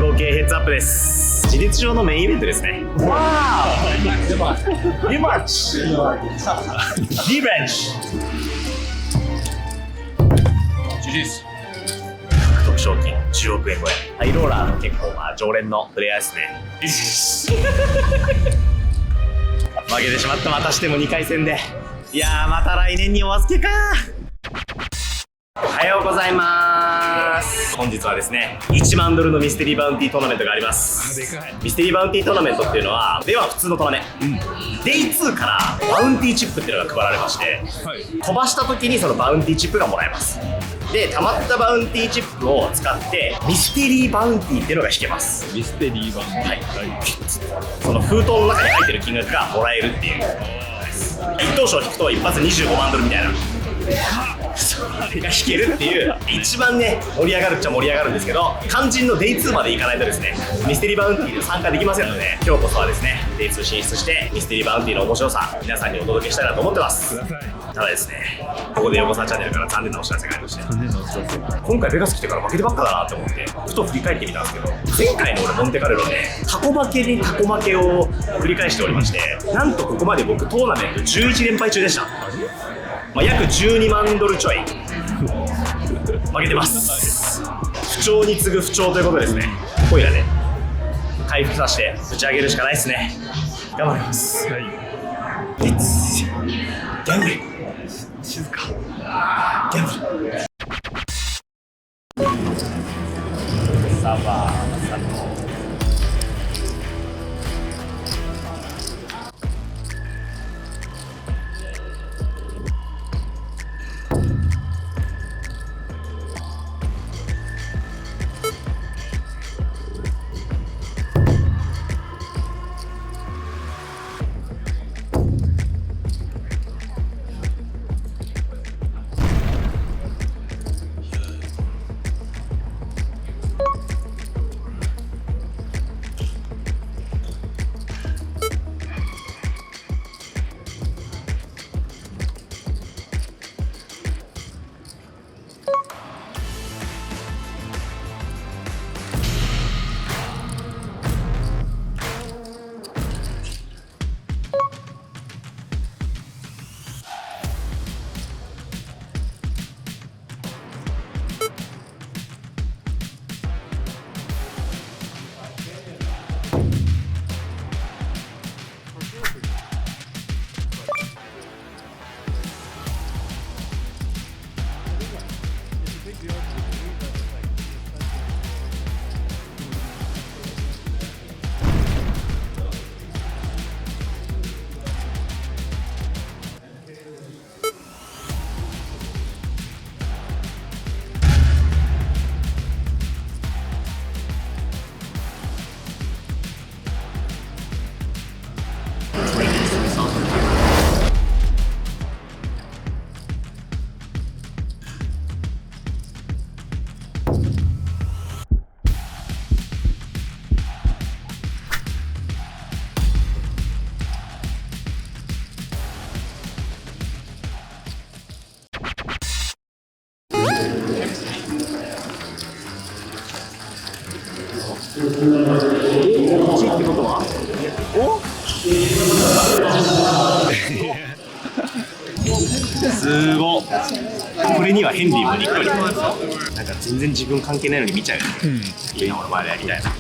合計ヘッズアップです。事実上のメインイベントですね。わーリマッチリベンジ獲得賞金10億円超え。ハイローラーの結構常連のプレイヤーですね。負けてしまった。またしても2回戦で。いやー、また来年にお預けか。おはようございます。本日はですね、1万ドルのミステリーバウンティートーナメントがあります。でかい。ミステリーバウンティートーナメントっていうのは、では普通のトーナメント、デイ2からバウンティーチップっていうのが配られまして、飛ばした時にそのバウンティーチップがもらえます。で、溜まったバウンティーチップを使ってミステリーバウンティーっていうのが引けます。ミステリー版。はい、その封筒の中に入ってる金額がもらえるっていう一等賞を引くと一発25万ドルみたいなそれが引けるっていう、一番ね盛り上がるっちゃ盛り上がるんですけど、肝心のデイ2まで行かないとですね、ミステリーバウンティーで参加できませんので、今日こそはですねデイ2進出してミステリーバウンティーの面白さ皆さんにお届けしたいなと思ってます。ただですね、ここで横澤チャンネルから残念なお知らせがありまして、今回ベガス来てから負けてばっかだなって思ってふと振り返ってみたんですけど、前回の俺モンテカルロでタコ負けにタコ負けを繰り返しておりまして、なんとここまで僕トーナメント11連敗中でした。約12万ドルちょい負けてます。不調に次ぐ不調ということですね。こいらね回復させて打ち上げるしかないですね。頑張ります。はい、ギャンブル静かギャンブルサーバーさんの1ってことはすごっ。これにはヘンリーもにっこり。なんか全然自分関係ないのに見ちゃうよね。いいな、俺もあれやりたいな。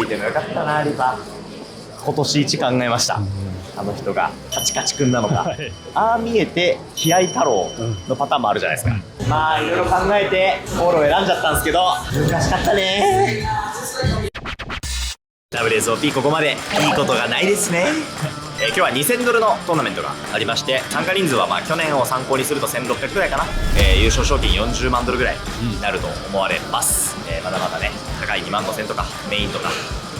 いてもよかったなリバ。今年一考えました。あの人がカチカチくんなのか、はい、ああ見えて気合太郎のパターンもあるじゃないですか、まあいろいろ考えてゴールを選んじゃったんですけど難しかったね。 WSOP ここまでいいことがないですね。今日は2000ドルのトーナメントがありまして、参加人数はまあ去年を参考にすると1600ぐらいかな、優勝賞金40万ドルぐらいになると思われます、まだまだね高い2万5000とかメインとか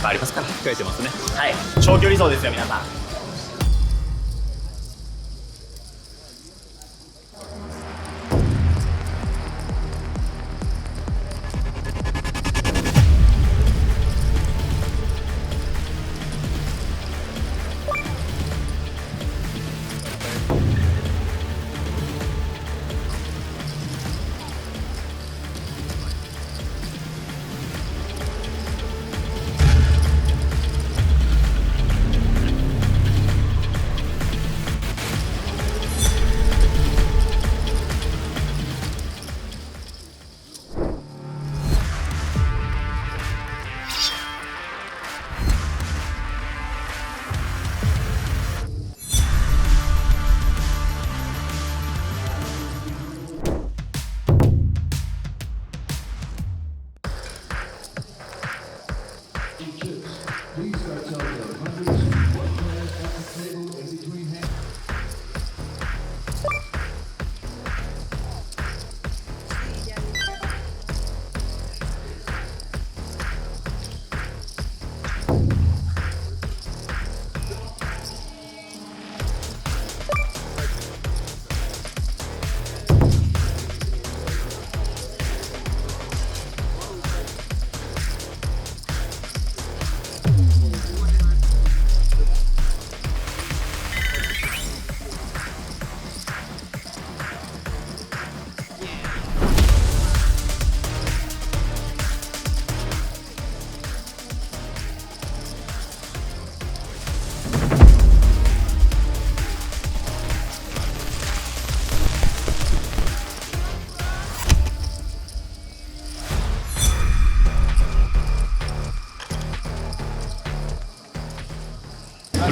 ありますから書いてますね。はい、長距離走ですよ皆さん。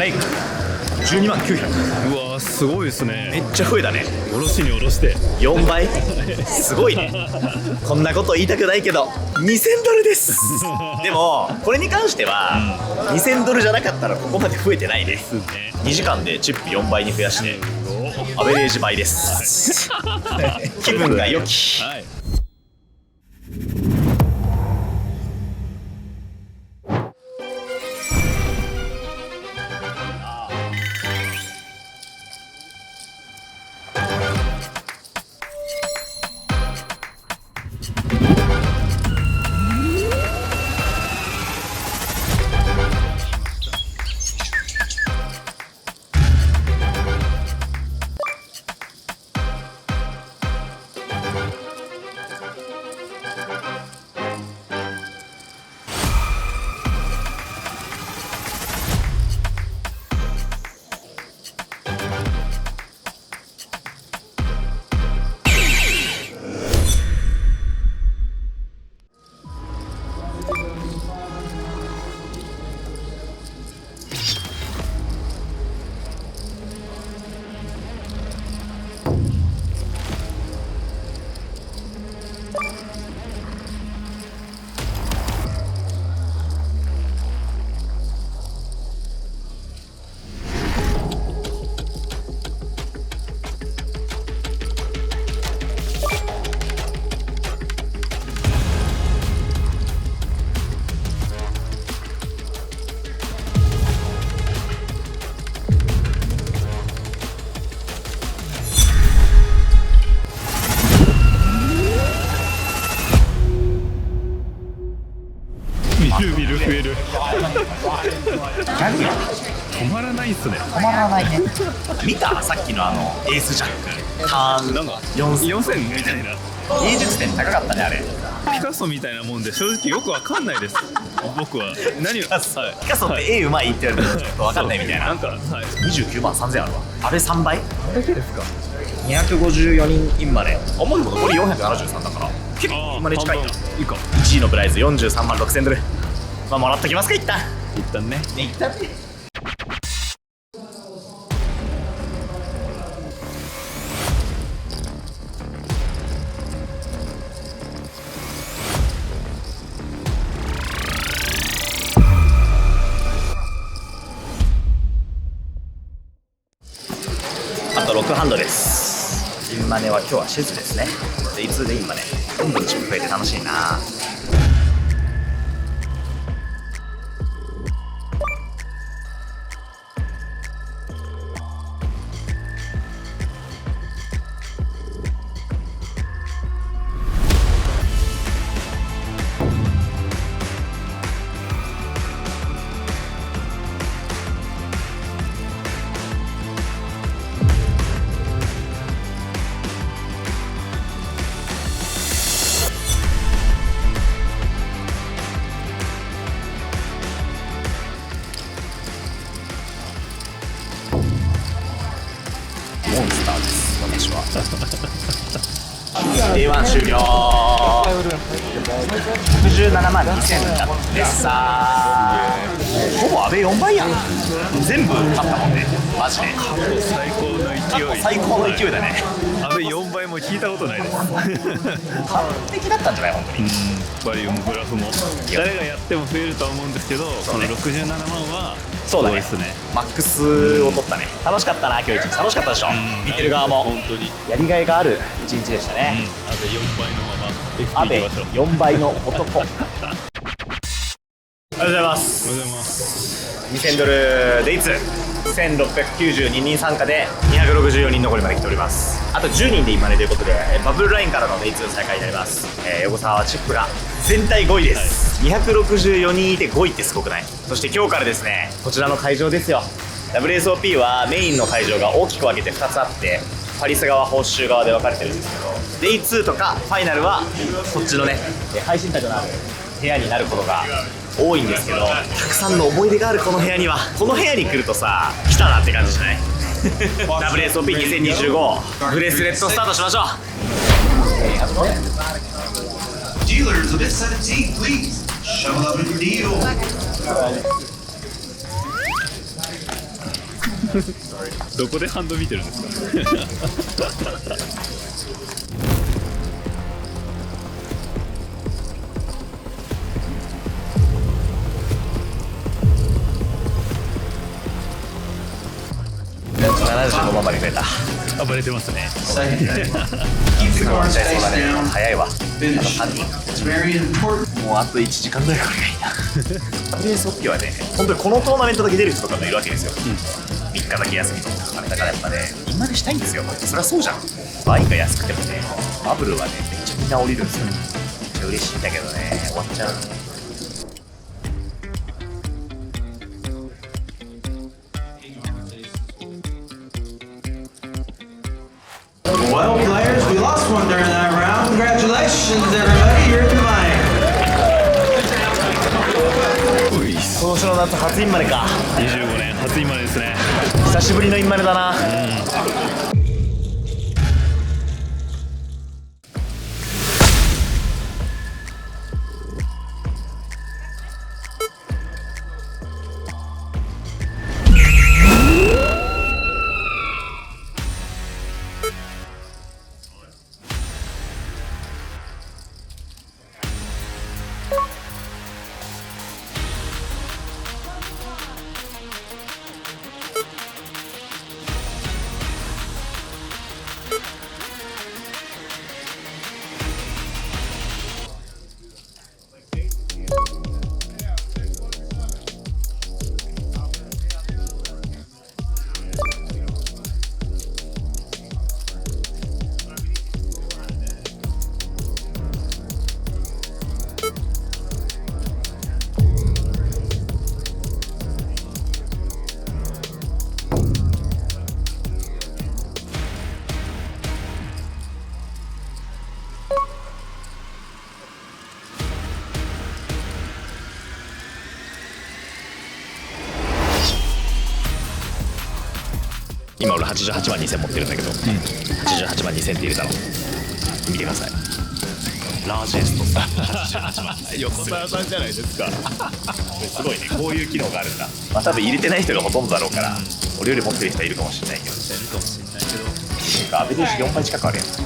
レイク12万900。うわーすごいですね。めっちゃ増えたね。おろしにおろして4倍すごいね。こんなこと言いたくないけど2000ドルですでもこれに関しては、2000ドルじゃなかったらここまで増えてないね。2時間でチップ4倍に増やしてアベレージ倍です、気分が良き、はい。ビル増える何や止まらないっすね。止まらないね見たさっきのエースジャックターンなんか4000みたいな芸術点高かったねあれ。ピカソみたいなもんで正直よくわかんないです僕は。何を、ピカソって絵うまいって言われるとちょっとわかんないみたいな。なんか、はい、29万3000あるわ。あれ3倍だけですか。254人インマネ。あ、もうでもこれ473だから結構インマネ近いな。1位のプライズ43万6000ドル。まあもらっときますか一旦。一旦ね。一旦ね。あと6ハンドです。インマネは今日はシェズですね。でいつでインマネどんどんチップ増えて楽しいな。モンスターです私は。A1 終了。67万2000だってさ、ほぼ阿部4倍やん。全部勝ったもんねマジで。最高の勢い。最高の勢いだね。阿部4倍も聞いたことないです。完璧だったんじゃない本当に。バリウムグラフも誰がやっても増えるとは思うんですけど、この67万はそうだねすごいですね。マックスを取ったね。楽しかったな今日一日。楽しかったでしょ。見てる側も本当に。やりがいがある一日でしたね。阿部4倍のまま阿部 FP 行きましょう。 4倍の男。おはようございまおはす。ようございます。2000ドルデイツ1692人参加で264人残りまで来ております。あと10人で今ねということでバブルラインからのデイツ再開になります。横澤はチップが全体5位です、264人いて5位ってすごくない？そして今日からですねこちらの会場ですよ。 WSOP はメインの会場が大きく分けて2つあって、パリス側報酬側で分かれてるんですけど、デイ2とかファイナルはこっちのね配信卓のある部屋になることが多いんですけど、たくさんの思い出があるこの部屋には、この部屋に来るとさ来たなって感じじゃない？ WSOP2025 ブレスレットスタートしましょう。Dealers of S17, please shovel up and deal. どこでハンド見てるんですか？75万まで増えた。暴れてますね。 Second, keep the cards そう face だね。 down. 早いわ。あと Finish. 3人。 It's very important. もうあと1時間ぐらいかかるがいいな。WSOP はね、本当にこのトーナメントだけ出る人とかもいるわけですよ。3日だけ休みとかね。だからやっぱね、今でしたいんですよ。そりゃそうじゃん。ワインが安くてもね、バブルはね、めっちゃみんな降りるんですよ。めっちゃ嬉しいんだけどね、終わっちゃう。Well, players, we lost one during that round. Congratulations, everybody. You're in the money. 今年の夏初インマネか。25年初今ですね。久しぶりのインマネだな。今俺88万2000持ってるんだけど、88万2000って入れたの見てください。ラージエスト88万横澤さんじゃないですか。すごいね、こういう機能があるんだ。まあ多分入れてない人がほとんどだろうから、俺より持ってる人はいるかもしれないけど、いるかもしれないけど、安倍投手4倍近くあるやん。安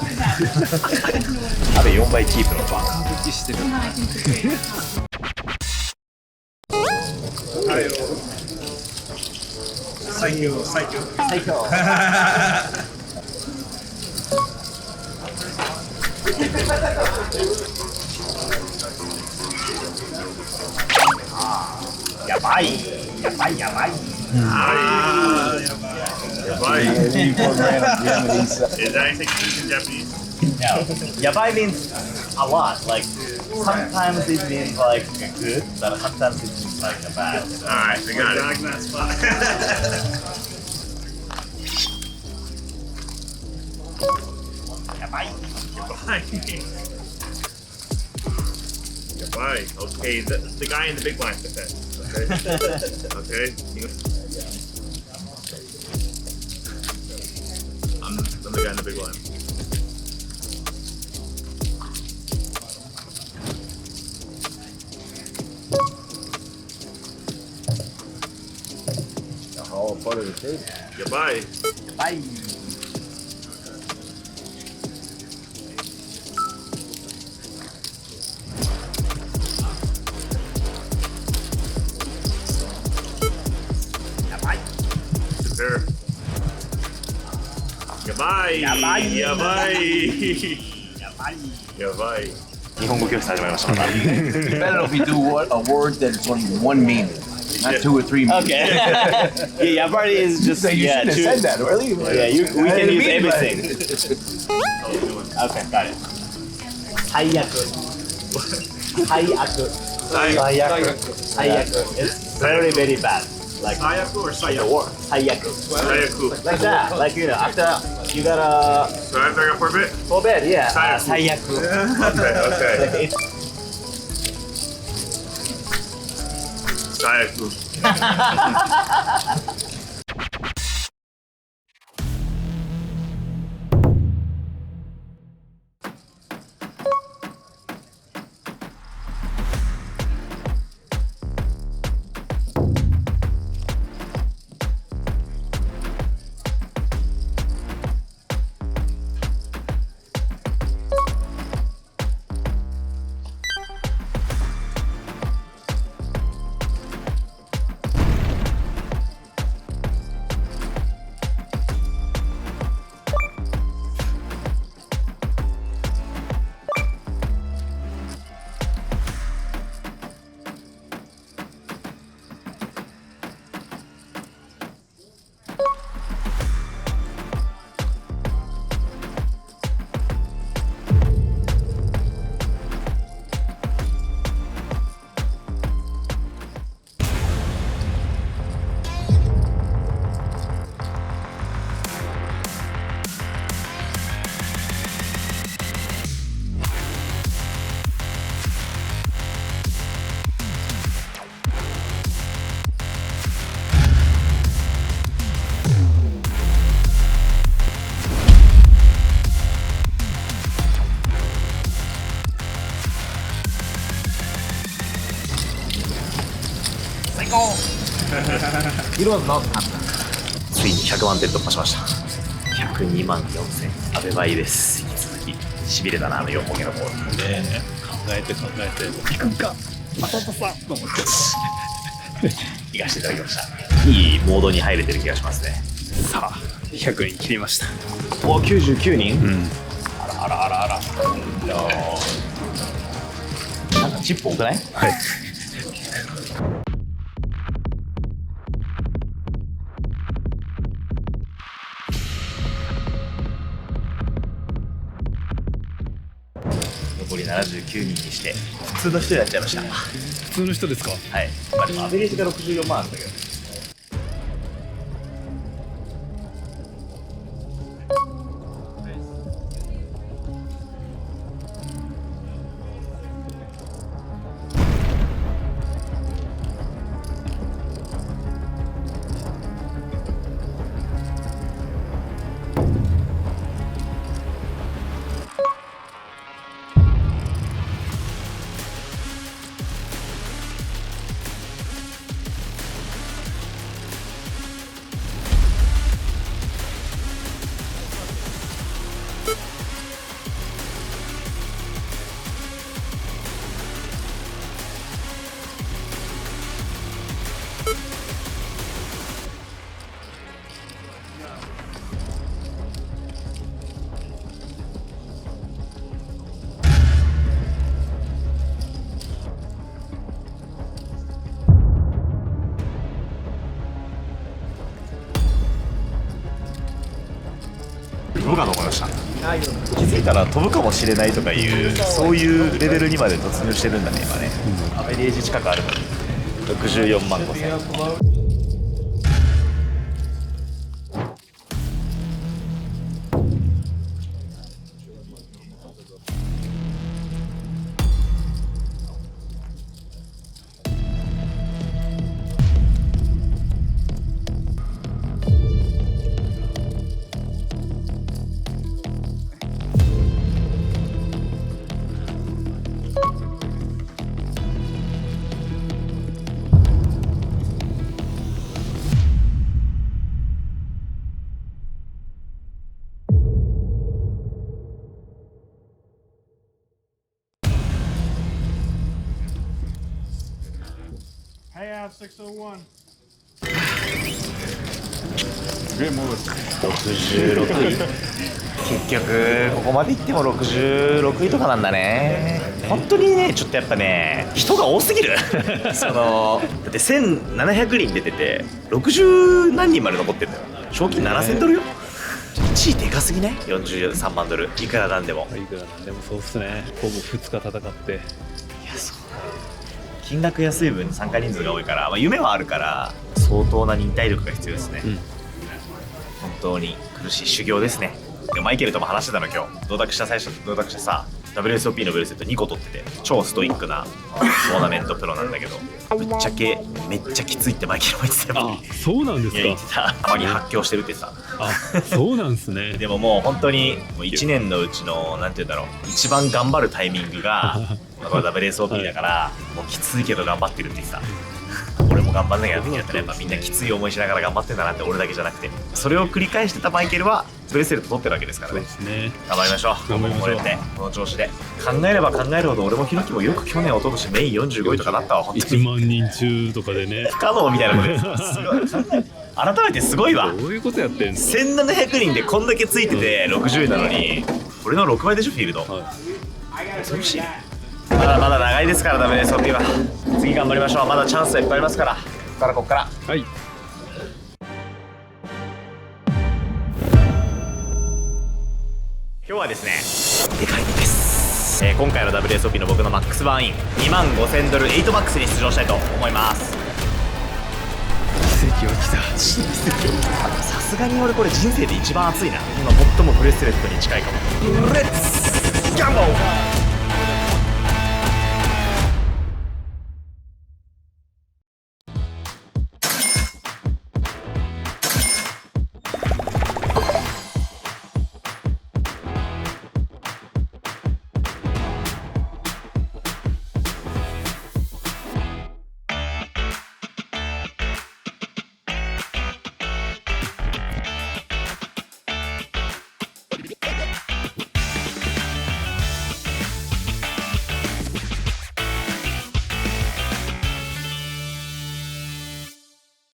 倍4倍キープのバカ。武器してる。最強。やばい。Is that anything in Japanese? No. Yabai means a lot. Like sometimes it means like good, but sometimes it means like bad. Alright, I got it. That spot. Yabai. Yabai. Okay, the guy in the big line said that. Okay. I'm the guy in the big line. All part of the table. Yabai. Yabai. Prepare. Yabai. Yabai. 日本語教室始まりました。 Better if we do a word that's only one meaning, not two or three meanings. Okay. Yeah, Yabai is just So you shouldn't have said that, really. Yeah, we can use everything. Okay, got it. 最悪。It's very very bad. Like Sayaku or the Sayaku? word. 最悪。 Sayaku. Like that. Like after you gotta So after I got for a bit? go bed, yeah. 最悪。 最悪。 Okay. Like it's Sayaku. ついに100万点突破しました。102万4000。アベバイです。引き続きしびれたな、あの4本毛のボール。考えて引くんか浅田さんと思って行かせていただきました。いいモードに入れてる気がしますね。さあ100人切りました。お、99人、うん、あらなんかチップ多くない？はい。残り79人にして普通の人になっちゃいました。普通の人ですか？はい。まあでもアベレージが64万あるんだけど。かと思いました。気づいたら飛ぶかもしれないとかいうそういうレベルにまで突入してるんだね今ね。アベレージ近くあるのに64万5000。66位。結局ここまで行っても66位とかなんだね。本当にねちょっとやっぱね人が多すぎるそのだって1700人出てて60何人まで残ってんだよ。賞金7000ドルよ。1位でかすぎね。43万ドルいくらなんでも。いくらなんでもそうっすね。ほぼ2日戦って。いやそう金額安い分参加人数が多いから、まあ、夢はあるから相当な忍耐力が必要ですね、本当に苦しい修行ですね。マイケルとも話してたの今日。同卓したさ WSOP のブレスレット2個取ってて超ストイックなトーナメントプロなんだけどぶっちゃけめっちゃきついってマイケルも言ってたよ。あ、そうなんですか。言ってた。たまに発狂してるってさ。あ、そうなんですね。でももう本当にもう1年のうちのなんて言うんだろう一番頑張るタイミングがこれ WSOP だから、もうきついけど頑張ってるって言ってた。俺も頑張んなきゃってやったらやっぱみんなきつい思いしながら頑張ってんだなって。俺だけじゃなくてそれを繰り返してたマイケルはブレスレット取ってるわけですからね。そうですね。頑張りましょう。頑張りましょう。これってこの調子で考えれば考えるほど俺もひろきもよく去年一昨年メイン45位とかだったわ。本当に1万人中とかでね。不可能みたいなことですすごい改めてすごいわ。どういうことやってんの。1700人でこんだけついてて60位なのに俺の6倍でしょフィールド。は恐ろしい。まだまだ長いですから WSOP は。次頑張りましょう。まだチャンスはいっぱいありますからこっからい。はい。今日はですねでかいんです、今回の WSOP の僕のマックスバーンイン2万5000ドル8バックスに出場したいと思います。奇跡は来た。さすがに俺これ人生で一番熱いな。今最もブレスレットに近いかも。レッツギャンボー。